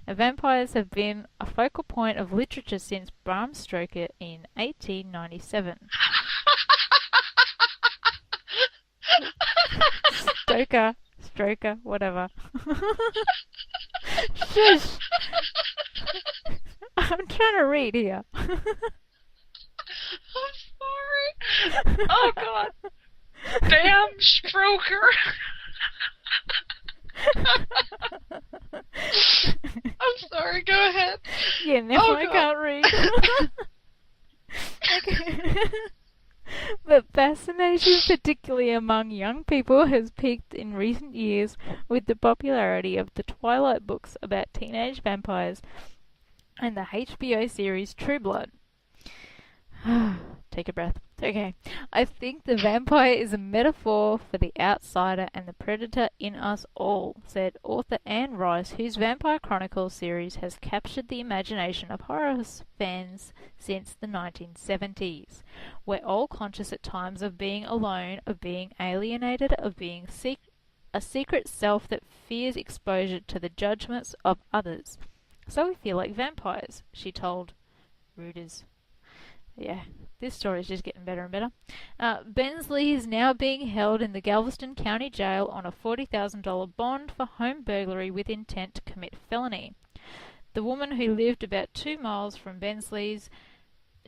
And vampires have been a focal point of literature since Bram Stoker in 1897. Stoker, whatever. Shush! I'm trying to read here. I'm sorry. Oh, God. Damn Stroker. I'm sorry, go ahead. Yeah, now I can't read. Okay. But fascination, particularly among young people, has peaked in recent years with the popularity of the Twilight books about teenage vampires and the HBO series True Blood. Take a breath. Okay. I think the vampire is a metaphor for the outsider and the predator in us all, said author Anne Rice, whose Vampire Chronicles series has captured the imagination of horror fans since the 1970s. We're all conscious at times of being alone, of being alienated, of being a secret self that fears exposure to the judgments of others. So we feel like vampires, she told Reuters. Yeah, this story is just getting better and better. Bensley is now being held in the Galveston County Jail on a $40,000 bond for home burglary with intent to commit felony. The woman who lived about 2 miles from Bensley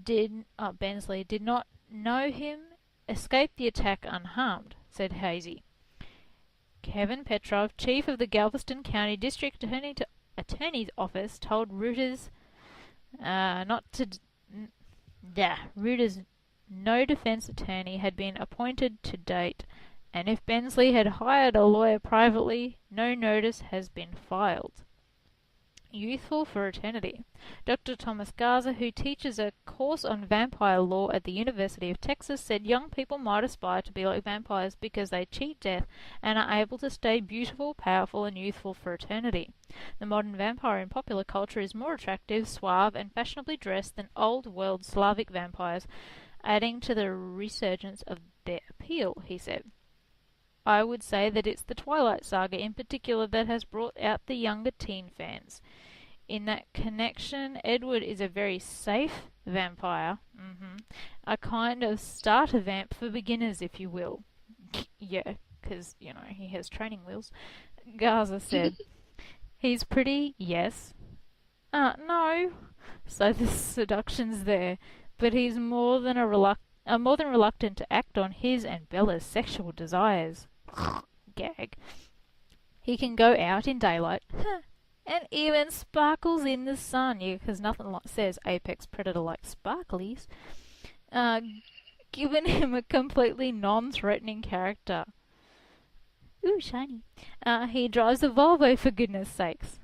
did not know him, escaped the attack unharmed, said Hazy. Kevin Petrov, chief of the Galveston County District Attorney's Office, told Reuters Reuters no defense attorney had been appointed to date, and if Bensley had hired a lawyer privately, no notice has been filed. Youthful Fraternity. Dr. Thomas Garza, who teaches a course on vampire law at the University of Texas, said young people might aspire to be like vampires because they cheat death and are able to stay beautiful, powerful, and youthful for eternity. The modern vampire in popular culture is more attractive, suave, and fashionably dressed than old-world Slavic vampires, adding to the resurgence of their appeal, he said. I would say that it's the Twilight Saga in particular that has brought out the younger teen fans. In that connection, Edward is a very safe vampire. A kind of starter vamp for beginners, if you will. Yeah, because, he has training wheels. Garza said, he's pretty, yes. No. So the seduction's there, but he's more than reluctant to act on his and Bella's sexual desires. Gag. He can go out in daylight, and even sparkles in the sun. Yeah, because nothing says apex predator like sparklies. Given him a completely non-threatening character. Ooh, shiny. He drives a Volvo, for goodness sakes.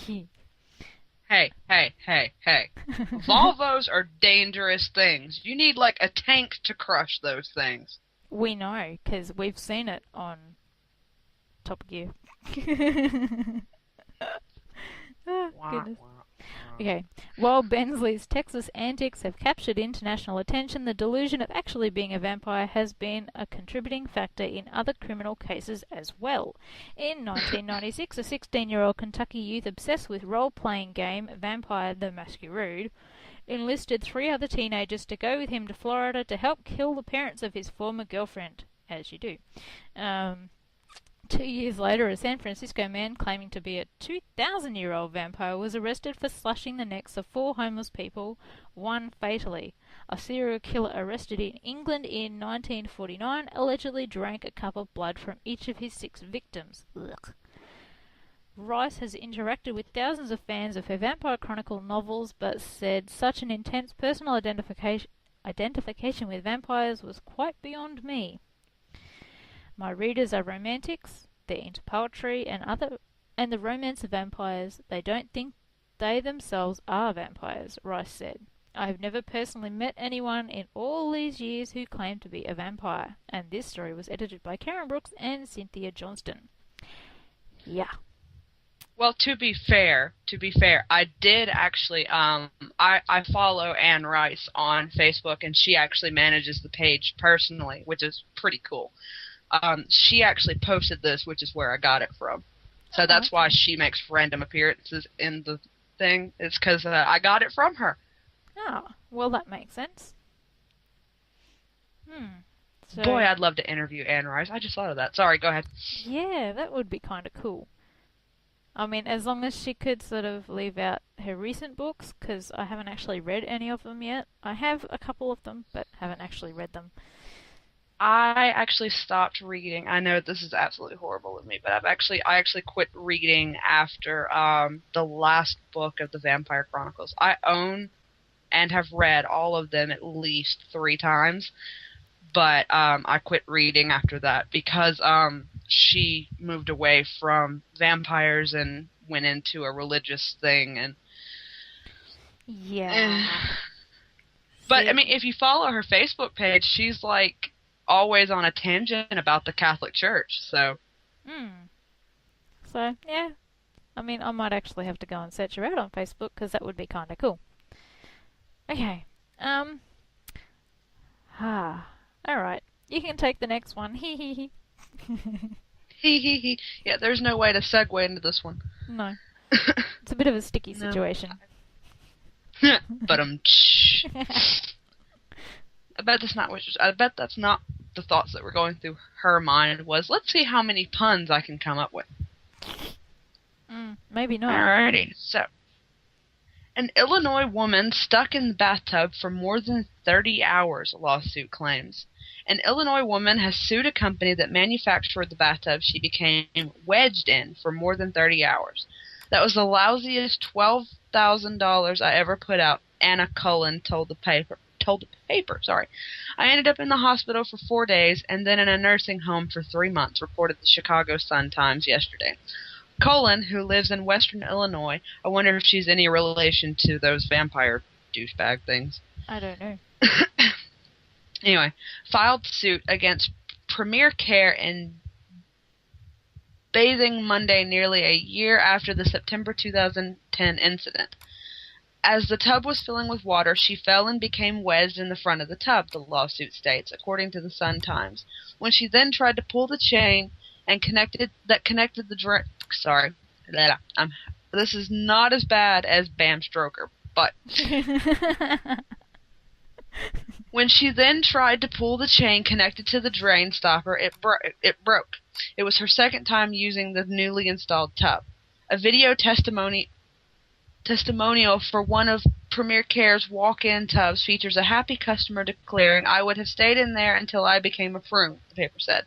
Hey. Volvos are dangerous things. You need, like, a tank to crush those things. We know, because we've seen it on Top Gear. Oh, goodness. Okay. While Bensley's Texas antics have captured international attention, the delusion of actually being a vampire has been a contributing factor in other criminal cases as well. In 1996, a 16-year-old Kentucky youth obsessed with role-playing game Vampire the Masquerade enlisted 3 other teenagers to go with him to Florida to help kill the parents of his former girlfriend, as you do. 2 years later, a San Francisco man claiming to be a 2,000-year-old vampire was arrested for slashing the necks of 4 homeless people, 1 fatally. A serial killer arrested in England in 1949 allegedly drank a cup of blood from each of his 6 victims. Ugh. Rice has interacted with thousands of fans of her Vampire Chronicle novels, but said such an intense personal identification with vampires was quite beyond me. My readers are romantics, they're into poetry and the romance of vampires. They don't think they themselves are vampires, Rice said. I have never personally met anyone in all these years who claimed to be a vampire. And this story was edited by Karen Brooks and Cynthia Johnston. Yeah. Well, to be fair, I did actually, I follow Anne Rice on Facebook, and she actually manages the page personally, which is pretty cool. She actually posted this, which is where I got it from. So Oh, that's why okay. she makes random appearances in the thing. It's because I got it from her. Oh, well, that makes sense. Hmm. Boy, So, I'd love to interview Anne Rice. I just thought of that. Sorry, go ahead. yeah, that would be kind of cool. I mean, as long as she could sort of leave out her recent books, because I haven't actually read any of them yet. I have a couple of them, but haven't actually read them. I actually stopped reading. I know this is absolutely horrible of me, but I actually quit reading after the last book of the Vampire Chronicles. I own and have read all of them at least 3 times, but I quit reading after that because she moved away from vampires and went into a religious thing and eh. Yeah. But I See, mean, if you follow her Facebook page, she's like always on a tangent about the Catholic Church. So hmm. So, yeah. I mean, I might actually have to go and search her out on Facebook, because that would be kind of cool. Okay. Um. Ah. Alright. You can take the next one. Hee hee hee. yeah, there's no way to segue into this one. No. It's a bit of a sticky No. situation. But I bet that's not the thoughts that were going through her mind. Was let's see how many puns I can come up with. Maybe not. Alrighty, so an Illinois woman stuck in the bathtub for more than 30 hours, lawsuit claims. An Illinois woman has sued a company that manufactured the bathtub she became wedged in for more than 30 hours. That was the lousiest $12,000 I ever put out, Anna Cullen told the paper. Sorry. I ended up in the hospital for 4 days and then in a nursing home for 3 months, reported the Chicago Sun-Times yesterday. Cullen, who lives in western Illinois, I wonder if she's any relation to those vampire douchebag things. I don't know. Anyway, filed suit against Premier Care in bathing Monday nearly a year after the September 2010 incident. As the tub was filling with water, she fell and became wedged in the front of the tub, the lawsuit states, according to the Sun-Times. When she then tried to pull the chain and connected the drain... Sorry. This is not as bad as Bam Stoker, but... When she then tried to pull the chain connected to the drain stopper, it broke. It was her second time using the newly installed tub. A video testimonial for one of Premier Care's walk-in tubs features a happy customer declaring, "I would have stayed in there until I became a prune," the paper said.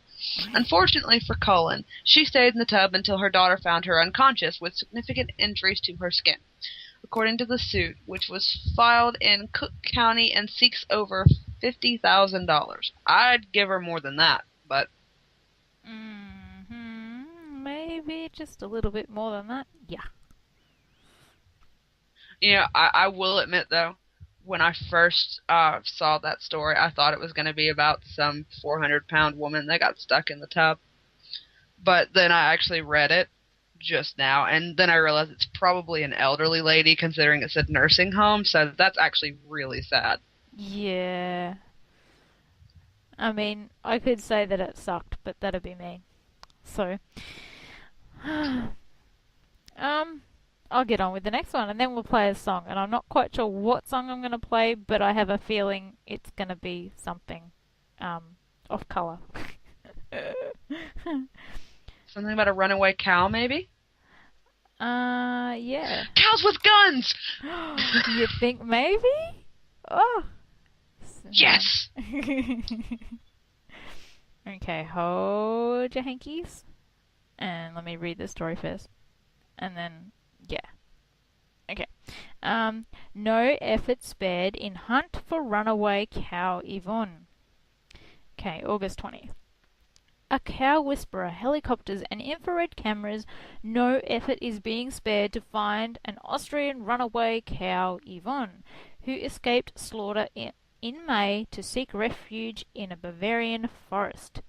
Unfortunately for Cullen, she stayed in the tub until her daughter found her unconscious with significant injuries to her skin. According to the suit, which was filed in Cook County and seeks over $50,000. I'd give her more than that, but... Maybe just a little bit more than that. Yeah. You know, I will admit, though, when I first saw that story, I thought it was going to be about some 400-pound woman that got stuck in the tub. But then I actually read it just now, and then I realized it's probably an elderly lady, considering it said nursing home, so that's actually really sad. Yeah. I mean, I could say that it sucked, but that'd be me. So, I'll get on with the next one, and then we'll play a song. And I'm not quite sure what song I'm going to play, but I have a feeling it's going to be something off colour. Something about a runaway cow, maybe? Yeah. Cows with guns! You think maybe? Oh. Yes! Okay, hold your hankies. And let me read the story first. And then, yeah. Okay. No effort spared in hunt for runaway cow Yvonne. Okay, August 20th. A cow whisperer, helicopters and infrared cameras, no effort is being spared to find an Austrian runaway cow Yvonne, who escaped slaughter in May to seek refuge in a Bavarian forest.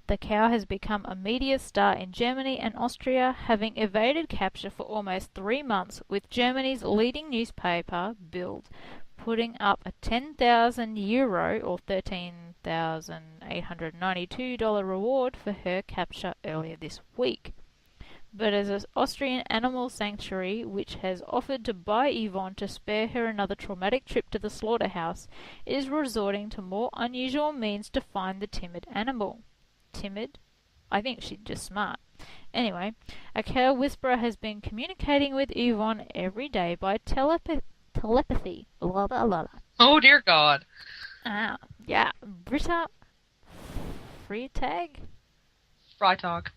The cow has become a media star in Germany and Austria, having evaded capture for almost 3 months, with Germany's leading newspaper, Bild, putting up a €10,000 or $13,892 reward for her capture earlier this week. but as an Austrian animal sanctuary which has offered to buy Yvonne to spare her another traumatic trip to the slaughterhouse, is resorting to more unusual means to find the timid animal. Timid? I think she's just smart. Anyway, a cow whisperer has been communicating with Yvonne every day by telepathy. Blah, blah, blah. Oh dear God. Yeah. Britta Freitag? Freitag.